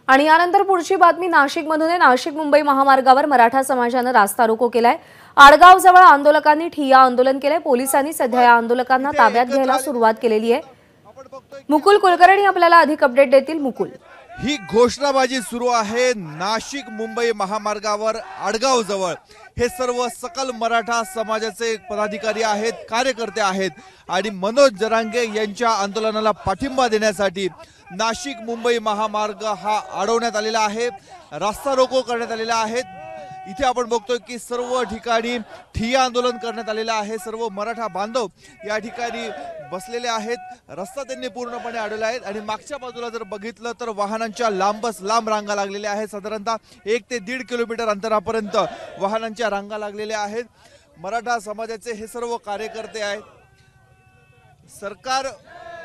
आणि यानंतर पुढची बातमी नाशिकमधून आहे। नाशिक मुंबई महामार्गावर मराठा समाजाने रास्ता रोको केलाय। आडगाव जवळ आंदोलकांनी ठिय्या आंदोलन केले। पोलिसांनी सध्या या आंदोलकांना ताब्यात घ्यायला सुरुवात केलेली आहे। मुकुल कुलकर्णी आपल्याला अधिक अपडेट देतील। मुकुल, ही घोषणाबाजी सुरू आहे नाशिक मुंबई महामार्गावर आडगाव जवळ। हे सर्व सकल मराठा समाजाचे पदाधिकारी आहेत, कार्यकर्ते आहेत आणि मनोज जरांगे यांच्या आंदोलनाला पाठिंबा देण्यासाठी नाशिक मुंबई महामार्ग हा अडवण्यात आलेला आहे, रास्ता रोको करण्यात आलेला आहे। इथे आपण बघतोय की सर्व ठिकाणी ठिय्या आंदोलन करण्यात आलेलं आहे। सर्व मराठा बांधव या ठिकाणी बसलेले आहेत। रस्ता त्यांनी पूर्णपणे अडवला आहे आणि मागच्या बाजूला जर बघितलं तर वाहनांच्या लांब रांगा लागलेल्या आहेत। साधारणतः 1 ते 1.5 किलोमीटर अंतरापर्यंत वाहनांच्या रांगा लागलेल्या आहेत। मराठा समाजाचे हे सर्व कार्यकर्ते आहेत। सरकार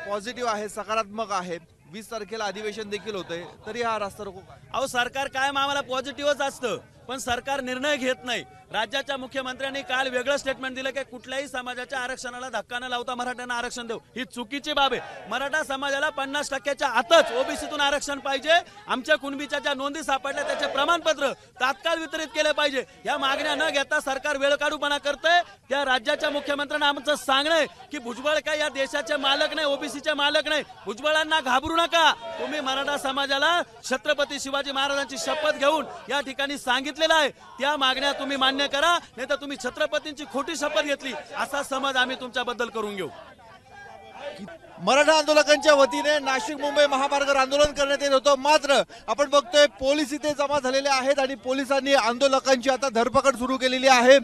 पॉझिटिव्ह आहे, सकारात्मक आहे। 20 तारखेला अधिवेशन देखील होतंय, तरी हा रास्ता रोको। अहो, सरकार कायम आम्हाला पॉझिटिव्हच असतं, पण सरकार निर्णय घेत नाही। राज्याच्या मुख्यमंत्र्यांनी काल वेगळं स्टेटमेंट दिलं की कुठल्याही समाजाच्या आरक्षणाला धक्का न लावता मराठ्यांना आरक्षण देऊ, ही चुकीची बाब आहे। मराठा समाजाला 50% आतच ओबीसीतून आरक्षण पाहिजे। आमच्या कुणबीच्या ज्या नोंदी सापडल्या त्याचे प्रमाणपत्र तात्काळ वितरित केले पाहिजे। या मागण्या न घेता सरकार वेळकाढूपणा करते। त्या राज्याच्या मुख्यमंत्र्यांना आमचं सांगणं आहे की भुजबळ काय या देशाचे मालक नाही, ओबीसीचे मालक नाही। भुजबळांना घाबरू नका। तुम्ही मराठा समाजाला छत्रपती शिवाजी महाराजांची शपथ घेऊन या ठिकाणी सांगितलेलं आहे, त्या मागण्या तुम्ही मान्य करा, नाही तर तुम्ही छत्रपतींची खोटी शपथ घेतली असा समज आम्ही तुमच्याबद्दल करून घेऊ। मराठा आंदोलकांच्या वतीने नाशिक मुंबई महामार्गावर आंदोलन करण्यात येत होतं, मात्र आपण बघतोय पोलीस इथे जमा झालेले आहेत आणि पोलिसांनी आंदोलकांची आता धरपकड सुरू केलेली आहे।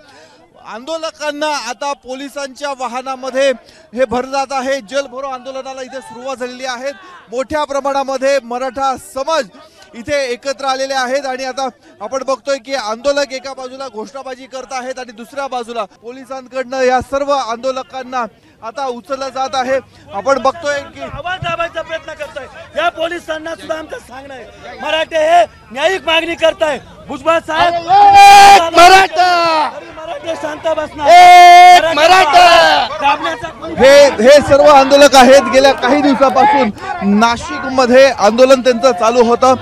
आंदोलकांना आता पोलिसांच्या वाहनामध्ये हे भरलं जात आहे। जल भरो आंदोलनाला इथे सुरुवात झालेली आहे। मोठ्या प्रमाणामध्ये मराठा समाज इथे एकत्र आलेले आहेत आणि आता आपण बघतोय की आंदोलक एका बाजूला घोषणाबाजी करत आहेत आणि दुसऱ्या बाजूला पोलिसांकडनं या सर्व आंदोलकांना आता उचललं जात आहे। आपण बघतोय की आवाज दाबायचा प्रयत्न करताय। या पोलिसांना सुद्धा आमचं सांगणं आहे, मराठे हे न्यायिक मागणी करताय। भुजबळ साहेब, मराठे शांत बसणार। हे सर्व आंदोलक आहेत, गेल्या काही दिवसापासून नाशिक मध्ये आंदोलन त्यांचं चालू होतं।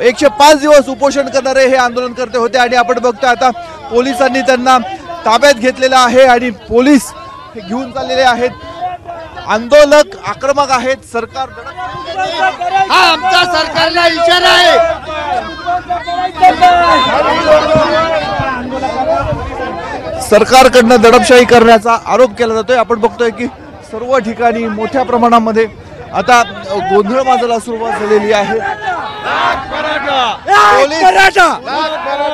105 दिवस उपोषण करणारे हे आंदोलन करते होते आणि आपण बघतोय आता पोलिसांनी त्यांना ताब्यात घेतलेलं आहे आणि पोलीस हे घेऊन चाललेले आहेत। आंदोलक आक्रमक आहेत। सरकार हा आमचा सरकारला इशारा आहे। सरकारकडनं दडपशाही करण्याचा आरोप केला जातोय। आपण बघतोय की सर्व ठिकाणी मोठ्या प्रमाणामध्ये आता गोंधळ माजायला सुरुवात झालेली आहे।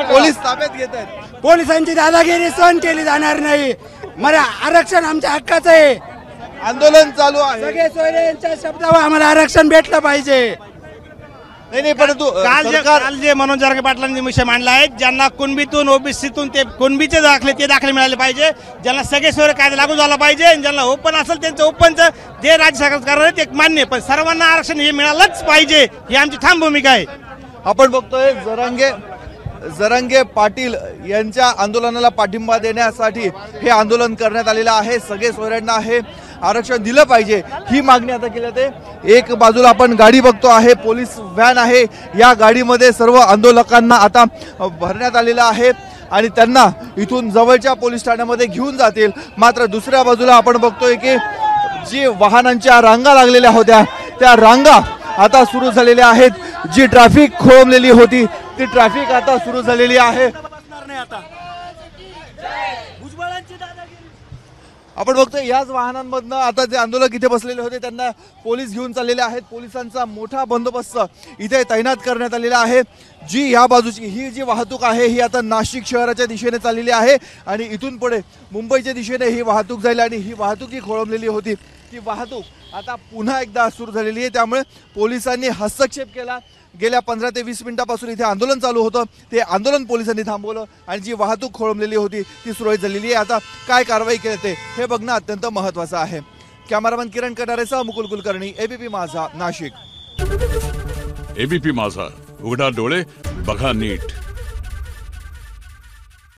पोलीस ताब्यात घेत आहेत। पोलिसांची दादागिरी सहन केली जाणार नाही। मला आरक्षण आमच्या हक्काचं आहे। आंदोलन चालू आहे। सगळे सोयरे यांच्या शब्दावर आम्हाला आरक्षण भेटलं पाहिजे। नाही, परंतु काल जे मनोज जरांगे पाटलांनी विषय मांडला आहे, ज्यांना कुणबीतून ओबीसीतून ते कुणबीचे दाखले मिळाले पाहिजे, ज्यांना सगळे सोयरे कायदा लागू झाला पाहिजे, ज्यांना ओपन असेल त्यांचं ओपनचं जे राज्य सरकार करणार आहे ते मान्य, पण सर्वांना आरक्षण हे मिळालंच पाहिजे, ही आमची ठाम भूमिका आहे। आपण बघतोय जरांगे पाटील यांच्या आंदोलनाला पाठिंबा देण्यासाठी हे आंदोलन करण्यात आलेलं आहे। सगळे सोयऱ्यांना हे आरक्षण दिलं पाहिजे ही मागणी आता केली जाते। एक बाजूला आपण गाडी बघतो आहे, पोलीस व्हॅन आहे। या गाडीमध्ये सर्व आंदोलकांना आता भरण्यात आलेलं आहे आणि त्यांना इथून जवळच्या पोलीस ठाण्यामध्ये घेऊन जातील। मात्र दुसऱ्या बाजूला आपण बघतोय की जी वाहनांच्या रांगा लागलेल्या होत्या त्या रांगा आता सुरू झालेल्या आहेत। जी ट्रॅफिक खोळंबलेली होती ती ट्रॅफिक आता सुरू झालेली आहे। आपण बघतोय याच वाहनांमधनं आता जे आंदोलक इथे बसलेले होते त्यांना पोलीस घेऊन चाललेले आहेत। पोलिसांचा मोठा बंदोबस्त इथे तैनात करण्यात आलेला आहे। जी या बाजूची ही जी वाहतूक आहे ही आता नाशिक शहराच्या दिशेने चाललेली आहे आणि इथून पुढे मुंबईच्या दिशेने ही वाहतूक जाईल आणि ही वाहतूक ही खोळंबलेली होती ती वाहतूक आता पुन्हा एकदा सुरू झालेली आहे। त्यामुळे पोलिसांनी हस्तक्षेप केला। गेल्या 15 ते 20 मिनिटांपासून इथे आंदोलन चालू होतं, ते आंदोलन पोलिसांनी थांबवलं आणि जी वाहतूक खोळंबलेली होती ती सुरळीत झालेली आहे। आता काय कारवाई केली हे बघणं अत्यंत महत्त्वाचं आहे। कॅमेरामन किरण कटारेसह मुकुल कुलकर्णी, एबीपी माझा, नाशिक। एबीपी माझा, उघडा डोळे बघा नीट।